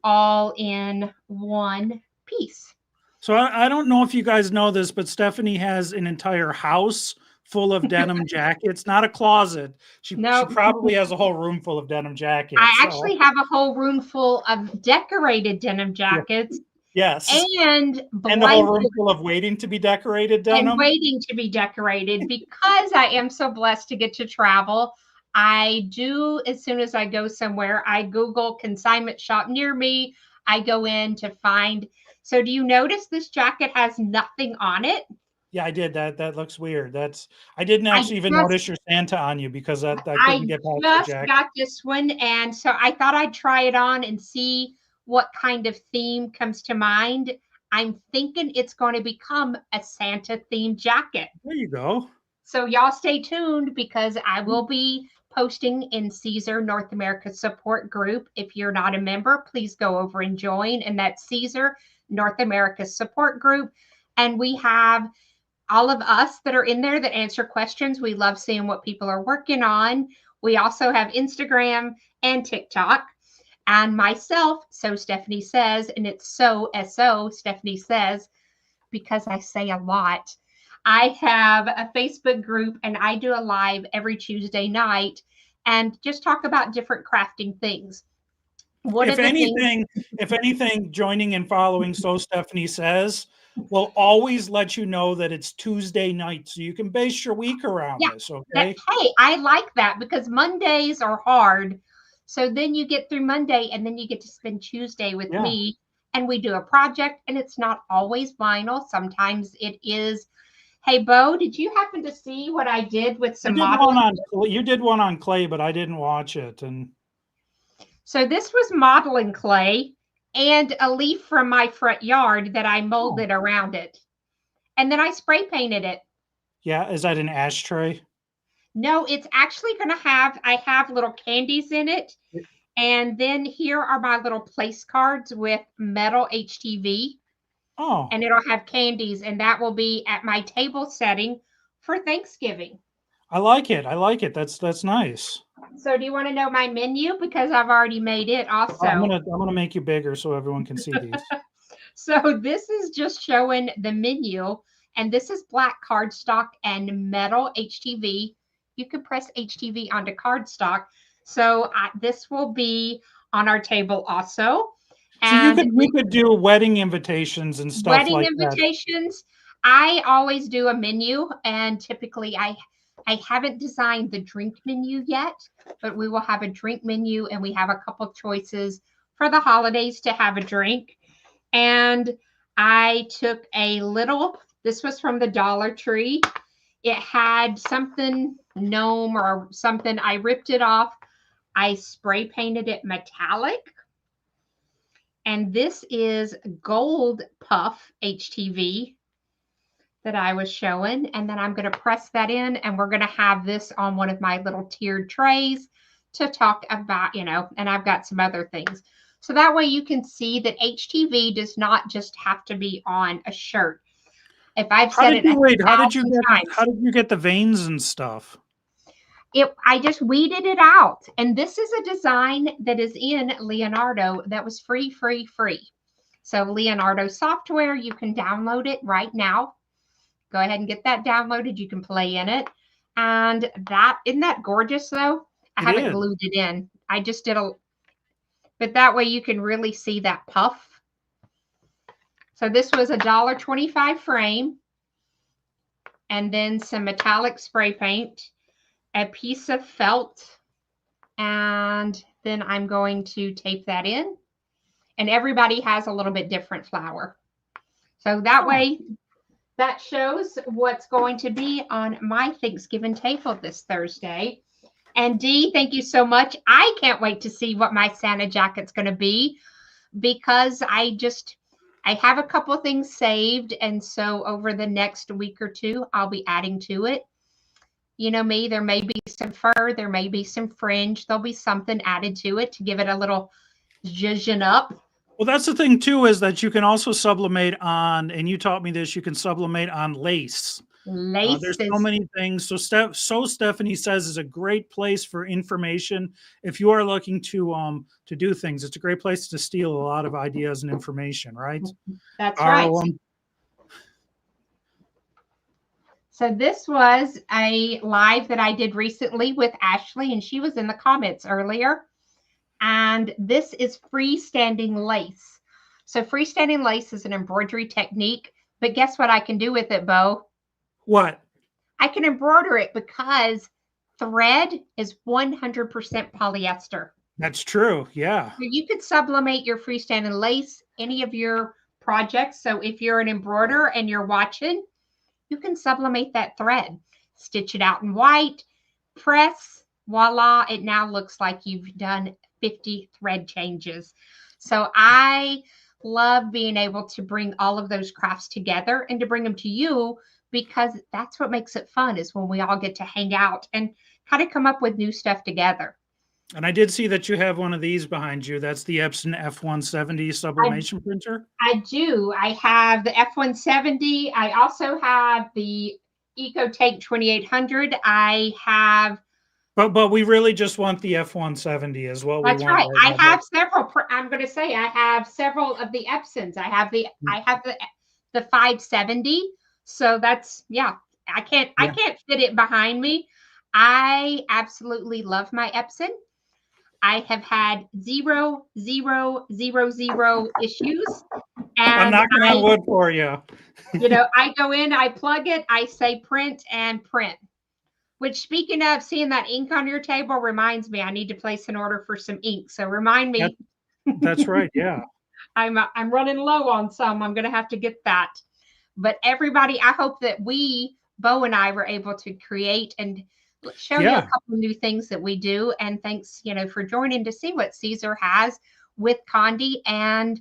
all in one piece. So I don't know if you guys know this, but Stephanie has an entire house full of denim jackets, not a closet. She No, probably has a whole room full of denim I jackets. So actually have a whole room full of decorated denim yeah, jackets yes. and And the whole blanket room full of waiting to be decorated and denim. waiting to be decorated because I am so blessed to get to travel. I do, as soon as I go somewhere, I Google consignment shop near me. I go in to find. So, do you notice this jacket has nothing on it? Yeah, I did. That looks weird. I didn't I actually even just notice your Santa on you because that I couldn't I get past the just jacket. got this one, and so I thought I'd try it on and see what kind of theme comes to mind. I'm thinking it's going to become a Santa themed jacket. There you go. So y'all stay tuned because I will be posting in Siser North America support group. If you're not a member, please go over and join. And that's Siser North America support group. And we have all of us that are in there that answer questions. We love seeing what people are working on. We also have Instagram and TikTok. And myself, so Stephanie says, and it's so Stephanie says, because I say a lot. I have a Facebook group and I do a live every Tuesday night and just talk about different crafting things. One If of the things, anything, if anything, joining and following So Stephanie Says will always let you know that it's Tuesday night, so you can base your week around yeah, this. that, Okay. hey, I like that because Mondays are hard. So then you get through Monday and then you get to spend Tuesday with Yeah. me and we do a project and it's not always vinyl. Sometimes it is. Hey, Bo, did you happen to see what I did with I some did one modeling? on you did one on clay, but I didn't watch it. And So this was modeling clay and a leaf from my front yard that I oh, molded around it. And then I spray painted it. yeah, is that an ashtray? No, it's actually going to I have little candies in it. And then here are my little place cards with metal HTV. Oh, And it'll have candies. And that will be at my table setting for Thanksgiving. I like it. I like it. That's nice. So do you want to know my menu? Because I've already made it also. I'm gonna make you bigger so everyone can see these. So this is just showing the menu, and this is black cardstock and metal HTV. You can press HTV onto cardstock. So this will be on our table also. So And you could do wedding invitations and stuff wedding like that. invitations, I always do a menu, and typically I haven't designed the drink menu yet, but we will have a drink menu, and we have a couple choices for the holidays to have a drink. And I took a little, this was from the Dollar Tree. It had something gnome or something. I ripped it off. I spray painted it metallic. And this is Gold Puff HTV that I was showing. And then I'm going to press that in and we're going to have this on one of my little tiered trays to talk about, and I've got some other things. So that way you can see that HTV does not just have to be on a shirt. If I've How said did it you a wait? thousand How times, did you get the veins and stuff? I just weeded it out. And this is a design that is in Leonardo that was free, free, free. So Leonardo software, you can download it right now. Go ahead and get that downloaded. You can play in it. And that, isn't that gorgeous though? I It haven't is. glued it in. I just did but that way you can really see that puff. So this was $1.25 frame. And then some metallic spray paint, a piece of felt, and then I'm going to tape that in. And everybody has a little bit different flower. So that Oh, way, that shows what's going to be on my Thanksgiving table this Thursday. And Dee, thank you so much. I can't wait to see what my Santa jacket's going to be because I have a couple things saved. And so over the next week or two, I'll be adding to it. You know me, there may be some fur, there may be some fringe, there'll be something added to it to give it a little zhuzhin up. well, that's the thing too, is that you can also sublimate on, and you taught me this, you can sublimate on lace. There's so Laces. many things. So Stephanie says is a great place for information. If you are looking to do things, it's a great place to steal a lot of ideas and information, right? That's right. Borrow them. So this was a live that I did recently with Ashley, and she was in the comments earlier. And this is freestanding lace. So freestanding lace is an embroidery technique, but guess what I can do with it, Bo? What? I can embroider it because thread is 100% polyester. That's true. Yeah. So you could sublimate your freestanding lace, any of your projects. So if you're an embroiderer and you're watching, you can sublimate that thread, stitch it out in white, press, voila, it now looks like you've done 50 thread changes. So I love being able to bring all of those crafts together and to bring them to you, because that's what makes it fun, is when we all get to hang out and kind of come up with new stuff together. And I did see that you have one of these behind you. That's the Epson F170 sublimation printer. I do. I have the F170. I also have the EcoTake 2800. I have. But we really just want the F170 as well. That's right. I have several. I'm going to say I have several of the Epsons. I have the 570. So that's, yeah. I can't fit it behind me. I absolutely love my Epson. I have had 0, 0, 0, 0 issues. And I'm knocking on wood for you. I go in, I plug it, I say print and print. Which, speaking of seeing that ink on your table, reminds me I need to place an order for some ink. So remind me. That's right. Yeah. I'm running low on some. I'm going to have to get that. But everybody, I hope that Bo and I, were able to create and show you a couple of new things that we do. And thanks, for joining to see what Siser has with Condi. And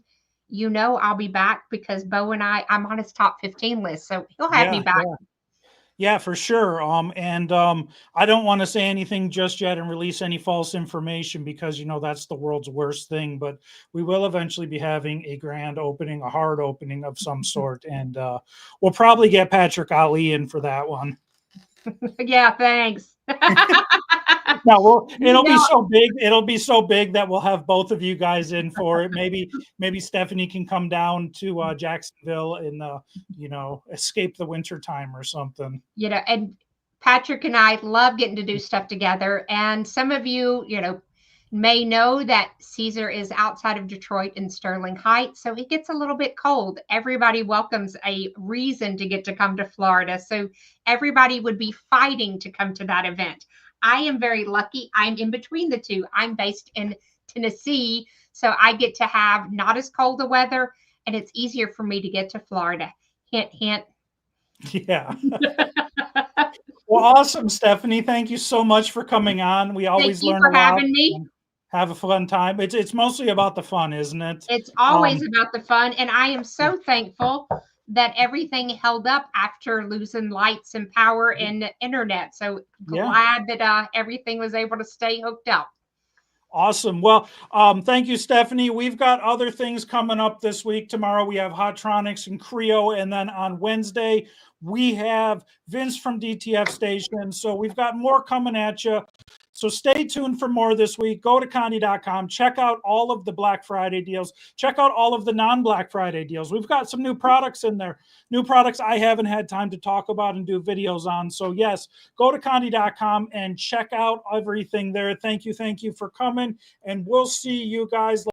I'll be back because Bo and I'm on his top 15 list. So he'll have me back. Yeah, for sure. I don't want to say anything just yet and release any false information because, that's the world's worst thing. But we will eventually be having a grand opening, a hard opening of some sort. And we'll probably get Patrick Ali in for that one. Yeah, thanks. No, it'll be so big. It'll be so big that we'll have both of you guys in for it. Maybe Stephanie can come down to Jacksonville and escape the winter time or something. And Patrick and I love getting to do stuff together. And some of you, may know that Siser is outside of Detroit in Sterling Heights, so it gets a little bit cold. Everybody welcomes a reason to get to come to Florida. So everybody would be fighting to come to that event. I am very lucky. I'm in between the two. I'm based in Tennessee, so I get to have not as cold the weather, and it's easier for me to get to Florida. Hint, hint. Yeah. Well, awesome, Stephanie. Thank you so much for coming on. We always learn a lot. Thank you for having me. Have a fun time. It's mostly about the fun, isn't it? It's always about the fun, and I am so thankful that everything held up after losing lights and power and internet. So glad that everything was able to stay hooked up. Awesome. Well, thank you, Stephanie. We've got other things coming up this week. Tomorrow we have Hotronics and Creo, and then on Wednesday we have Vince from DTF Station. So we've got more coming at you. So stay tuned for more this week. Go to Condi.com. Check out all of the Black Friday deals. Check out all of the non-Black Friday deals. We've got some new products in there. New products I haven't had time to talk about and do videos on. So yes, go to Condi.com and check out everything there. Thank you for coming. And we'll see you guys later.